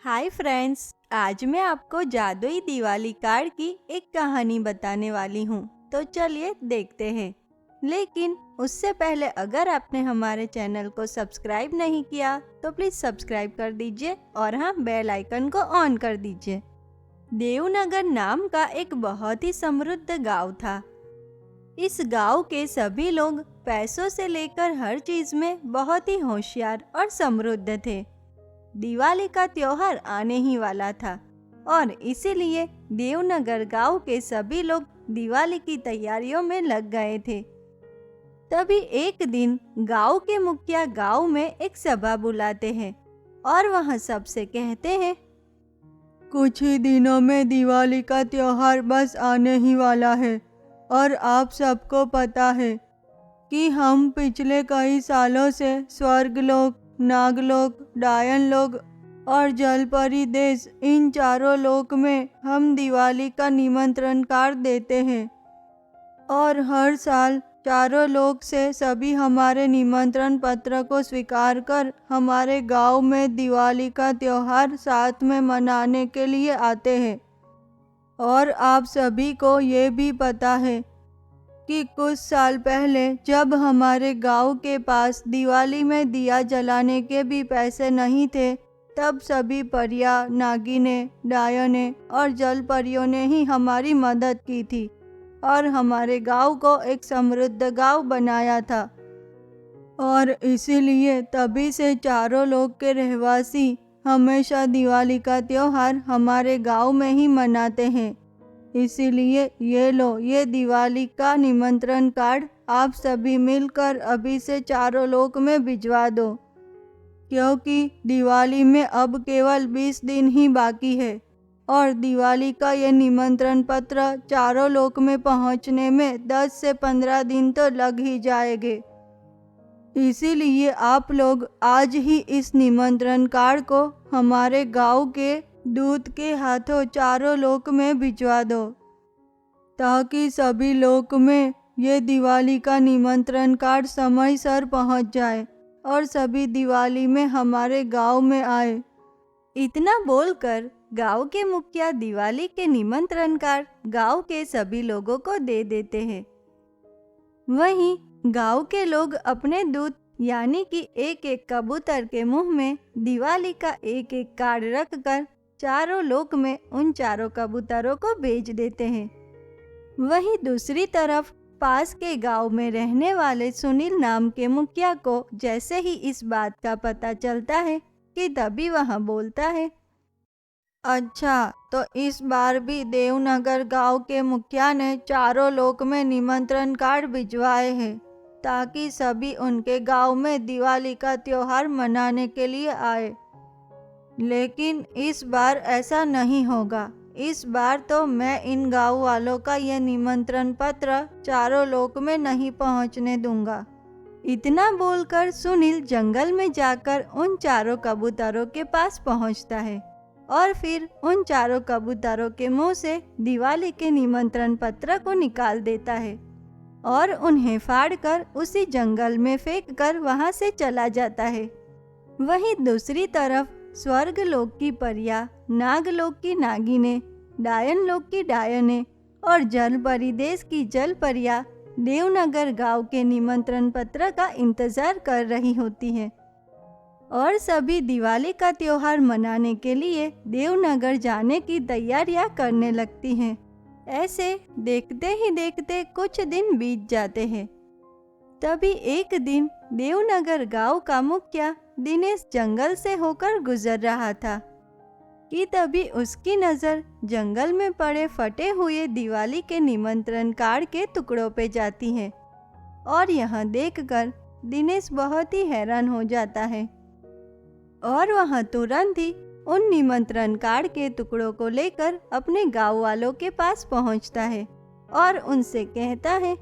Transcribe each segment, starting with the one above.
Hi friends, आज मैं आपको जादुई दिवाली कार्ड की एक कहानी बताने वाली हूँ। तो चलिए देखते हैं। लेकिन उससे पहले अगर आपने हमारे चैनल को सब्सक्राइब नहीं किया तो प्लीज सब्सक्राइब कर दीजिए और हाँ, बेल आइकन को ऑन कर दीजिए। देवनगर नाम का एक बहुत ही समृद्ध गांव था। इस गांव के सभी लोग पैसों से लेकर हर चीज में बहुत ही होशियार और समृद्ध थे। दिवाली का त्योहार आने ही वाला था और इसीलिए देवनगर गांव के सभी लोग दिवाली की तैयारियों में लग गए थे। तभी एक दिन गांव के मुखिया गांव में एक सभा बुलाते हैं और वहां सबसे कहते हैं, कुछ ही दिनों में दिवाली का त्योहार बस आने ही वाला है और आप सबको पता है कि हम पिछले कई सालों से स्वर्गलोक, नागलोक, डायन लोक और जलपरी देश, इन चारों लोक में हम दिवाली का निमंत्रण कार्ड देते हैं और हर साल चारों लोक से सभी हमारे निमंत्रण पत्र को स्वीकार कर हमारे गांव में दिवाली का त्योहार साथ में मनाने के लिए आते हैं। और आप सभी को ये भी पता है कि कुछ साल पहले जब हमारे गांव के पास दिवाली में दिया जलाने के भी पैसे नहीं थे, तब सभी परियां, नागिनें, डायनें और जल परियों ने ही हमारी मदद की थी और हमारे गांव को एक समृद्ध गांव बनाया था। और इसीलिए तभी से चारों लोक के रहवासी हमेशा दिवाली का त्योहार हमारे गांव में ही मनाते हैं। इसीलिए ये लो, ये दिवाली का निमंत्रण कार्ड आप सभी मिलकर अभी से चारों लोक में भिजवा दो, क्योंकि दिवाली में अब केवल 20 दिन ही बाकी है और दिवाली का ये निमंत्रण पत्र चारों लोक में पहुंचने में 10 से 15 दिन तो लग ही जाएंगे। इसीलिए आप लोग आज ही इस निमंत्रण कार्ड को हमारे गांव के दूत के हाथों चारों लोक में भिजवा दो, ताकि सभी लोक में ये दिवाली का निमंत्रण कार्ड समय सर पहुंच जाए और सभी दिवाली में हमारे गांव में आए। इतना बोलकर गांव के मुखिया दिवाली के निमंत्रण कार्ड गांव के सभी लोगों को दे देते हैं। वहीं गांव के लोग अपने दूत यानी कि एक एक कबूतर के मुंह में दिवाली का एक एक कार्ड रखकर चारों लोक में उन चारों कबूतरों को भेज देते हैं। वहीं दूसरी तरफ पास के गांव में रहने वाले सुनील नाम के मुखिया को जैसे ही इस बात का पता चलता है कि तभी वह बोलता है, अच्छा, तो इस बार भी देवनगर गांव के मुखिया ने चारों लोक में निमंत्रण कार्ड भिजवाए हैं, ताकि सभी उनके गांव में दिवाली का त्योहार मनाने के लिए आए। लेकिन इस बार ऐसा नहीं होगा। इस बार तो मैं इन गांव वालों का यह निमंत्रण पत्र चारों लोक में नहीं पहुंचने दूंगा। इतना बोलकर सुनील जंगल में जाकर उन चारों कबूतरों के पास पहुंचता है और फिर उन चारों कबूतरों के मुंह से दिवाली के निमंत्रण पत्र को निकाल देता है और उन्हें फाड़कर उसी जंगल में फेंककर वहां से चला जाता है। वहीं दूसरी तरफ स्वर्ग लोक की परियां, नागलोक की नागिनें, डायन लोक की डायनें और जल परिदेश की जल परियां देवनगर गांव के निमंत्रण पत्र का इंतजार कर रही होती हैं और सभी दिवाली का त्योहार मनाने के लिए देवनगर जाने की तैयारियां करने लगती हैं। ऐसे देखते ही देखते कुछ दिन बीत जाते हैं। तभी एक दिन देवनगर गांव का मुखिया दिनेश जंगल से होकर गुजर रहा था कि तभी उसकी नज़र जंगल में पड़े फटे हुए दिवाली के निमंत्रण कार्ड के टुकड़ों पे जाती है और यह देखकर दिनेश बहुत ही हैरान हो जाता है और वह तुरंत ही उन निमंत्रण कार्ड के टुकड़ों को लेकर अपने गांव वालों के पास पहुंचता है और उनसे कहता है,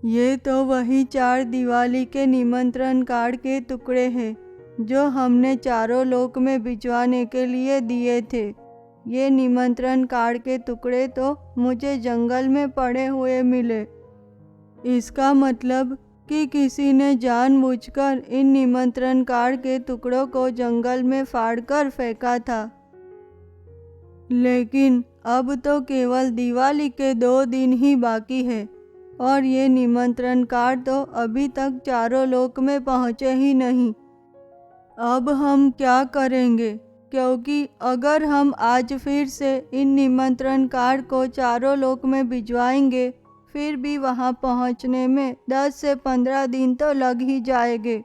ये तो वही 4 दिवाली के निमंत्रण कार्ड के टुकड़े हैं जो हमने चारों लोक में भिजवाने के लिए दिए थे। ये निमंत्रण कार्ड के टुकड़े तो मुझे जंगल में पड़े हुए मिले। इसका मतलब कि किसी ने जानबूझकर इन निमंत्रण कार्ड के टुकड़ों को जंगल में फाड़कर फेंका था लेकिन अब तो केवल दिवाली के 2 दिन ही बाकी है और ये निमंत्रण कार्ड तो अभी तक चारों लोक में पहुँचे ही नहीं। अब हम क्या करेंगे? क्योंकि अगर हम आज फिर से इन निमंत्रण कार्ड को चारों लोक में भिजवाएंगे, फिर भी वहां पहुंचने में 10 से 15 दिन तो लग ही जाएंगे।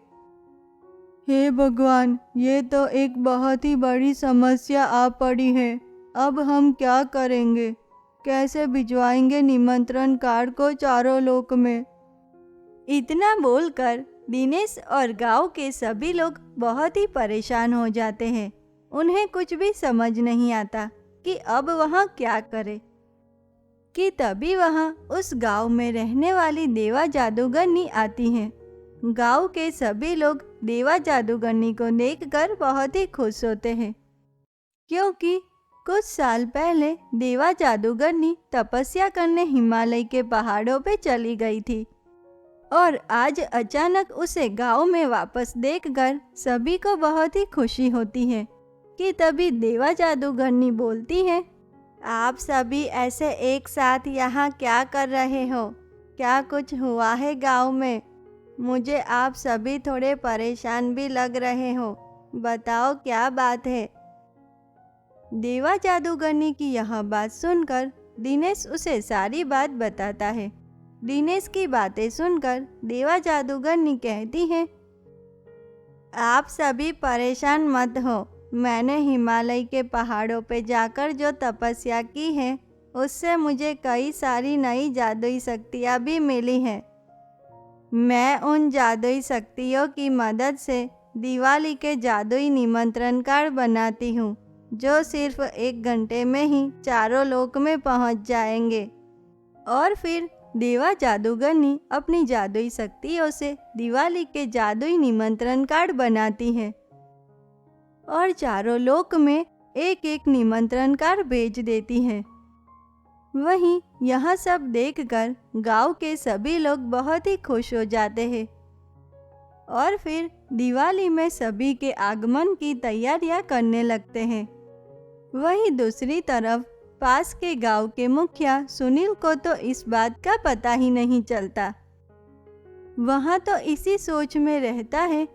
हे भगवान, ये तो एक बहुत ही बड़ी समस्या आ पड़ी है। अब हम क्या करेंगे? कैसे भिजवाएंगे निमंत्रण कार्ड को चारों लोक में? इतना बोलकर दिनेश और गांव के सभी लोग बहुत ही परेशान हो जाते हैं। उन्हें कुछ भी समझ नहीं आता कि अब वहाँ क्या करे। कि तभी वहाँ उस गांव में रहने वाली देवा जादूगरनी आती हैं। गांव के सभी लोग देवा जादूगरनी को देखकर बहुत ही खुश होते हैं, क्योंकि कुछ साल पहले देवा जादूगरनी तपस्या करने हिमालय के पहाड़ों पे चली गई थी और आज अचानक उसे गांव में वापस देखकर सभी को बहुत ही खुशी होती है। कि तभी देवा जादूगरनी बोलती है, आप सभी ऐसे एक साथ यहाँ क्या कर रहे हो? क्या कुछ हुआ है गांव में? मुझे आप सभी थोड़े परेशान भी लग रहे हो। बताओ क्या बात है? देवा जादूगरनी की यह बात सुनकर दिनेश उसे सारी बात बताता है। दिनेश की बातें सुनकर देवा जादूगरनी कहती है, आप सभी परेशान मत हो। मैंने हिमालय के पहाड़ों पे जाकर जो तपस्या की है, उससे मुझे कई सारी नई जादुई शक्तियाँ भी मिली हैं। मैं उन जादुई शक्तियों की मदद से दिवाली के जादुई निमंत्रण कार्ड बनाती हूँ, जो सिर्फ 1 घंटे में ही चारों लोक में पहुँच जाएंगे। और फिर देवा जादूगरनी अपनी जादुई शक्तियों से दिवाली के जादुई निमंत्रण कार्ड बनाती है और चारों लोक में एक एक निमंत्रण कार्ड भेज देती है। वहीं यह सब देखकर गांव के सभी लोग बहुत ही खुश हो जाते हैं और फिर दिवाली में सभी के आगमन की तैयारियां करने लगते हैं। वहीं दूसरी तरफ पास के गांव के मुखिया सुनील को तो इस बात का पता ही नहीं चलता। वहाँ तो इसी सोच में रहता है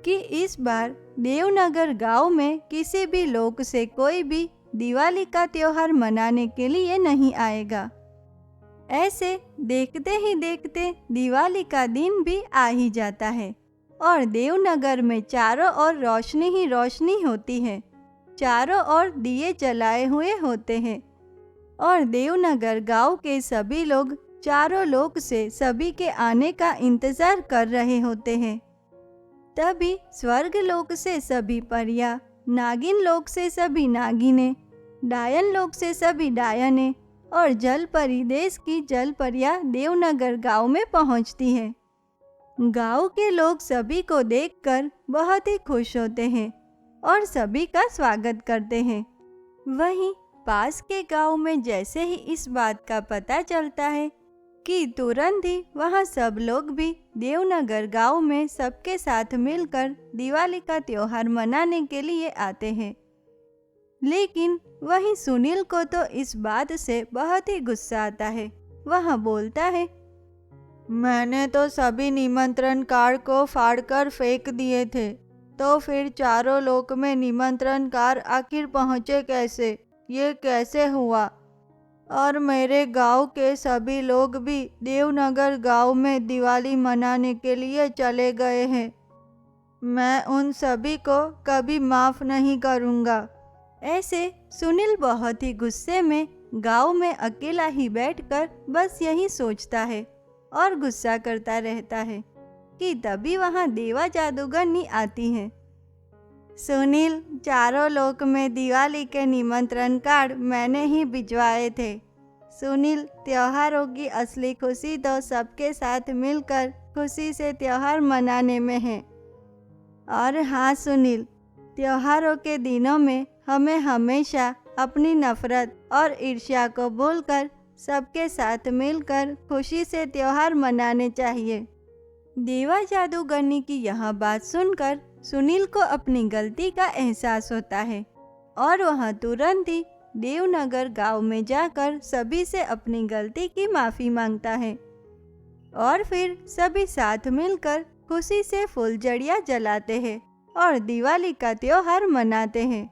कि इस बार देवनगर गांव में किसी भी लोक से कोई भी दिवाली का त्योहार मनाने के लिए नहीं आएगा। ऐसे देखते ही देखते दिवाली का दिन भी आ ही जाता है और देवनगर में चारों ओर रोशनी ही रोशनी होती है। चारों ओर दिए जलाए हुए होते हैं और देवनगर गांव के सभी लोग चारों लोक से सभी के आने का इंतजार कर रहे होते हैं। तभी स्वर्ग लोक से सभी परियां, नागिन लोक से सभी नागिनें, डायन लोक से सभी डायनें और जल परी देश की जल परियां देवनगर गांव में पहुंचती हैं। गांव के लोग सभी को देखकर बहुत ही खुश होते हैं और सभी का स्वागत करते हैं। वहीं पास के गांव में जैसे ही इस बात का पता चलता है कि तुरंत ही वहां सब लोग भी देवनगर गांव में सबके साथ मिलकर दिवाली का त्योहार मनाने के लिए आते हैं। लेकिन वहीं सुनील को तो इस बात से बहुत ही गुस्सा आता है। वह बोलता है, मैंने तो सभी निमंत्रण कार्ड को फाड़कर फेंक दिए थे, तो फिर चारों लोक में निमंत्रण कार्ड आखिर पहुँचे कैसे? ये कैसे हुआ? और मेरे गांव के सभी लोग भी देवनगर गांव में दिवाली मनाने के लिए चले गए हैं। मैं उन सभी को कभी माफ़ नहीं करूँगा। ऐसे सुनील बहुत ही गुस्से में गांव में अकेला ही बैठकर बस यही सोचता है और गुस्सा करता रहता है कि तभी वहां देवा जादूगरनी आती है। सुनील, चारों लोक में दिवाली के निमंत्रण कार्ड मैंने ही भिजवाए थे। सुनील, त्योहारों की असली खुशी तो सबके साथ मिलकर खुशी से त्योहार मनाने में है। और हाँ सुनील, त्योहारों के दिनों में हमें हमेशा अपनी नफरत और ईर्ष्या को भूलकर सबके साथ मिलकर खुशी से त्योहार मनाने चाहिए। देवा जादूगरनी की यह बात सुनकर सुनील को अपनी गलती का एहसास होता है और वह तुरंत ही देवनगर गांव में जाकर सभी से अपनी गलती की माफ़ी मांगता है और फिर सभी साथ मिलकर खुशी से फुलझड़ियाँ जलाते हैं और दिवाली का त्योहार मनाते हैं।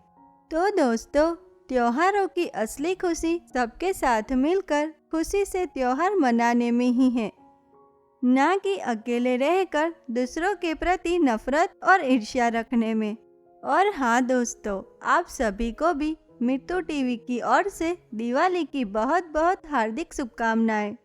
तो दोस्तों, त्योहारों की असली खुशी सबके साथ मिलकर खुशी से त्योहार मनाने में ही है, ना कि अकेले रहकर दूसरों के प्रति नफरत और ईर्ष्या रखने में। और हाँ दोस्तों, आप सभी को भी मिट्टू टीवी की ओर से दिवाली की बहुत बहुत हार्दिक शुभकामनाएं।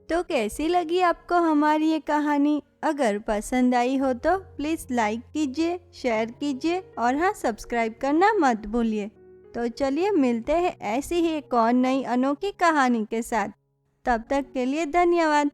तो कैसी लगी आपको हमारी ये कहानी? अगर पसंद आई हो तो प्लीज़ लाइक कीजिए, शेयर कीजिए और हाँ, सब्सक्राइब करना मत भूलिए। तो चलिए मिलते हैं ऐसी ही एक और नई अनोखी कहानी के साथ। तब तक के लिए धन्यवाद।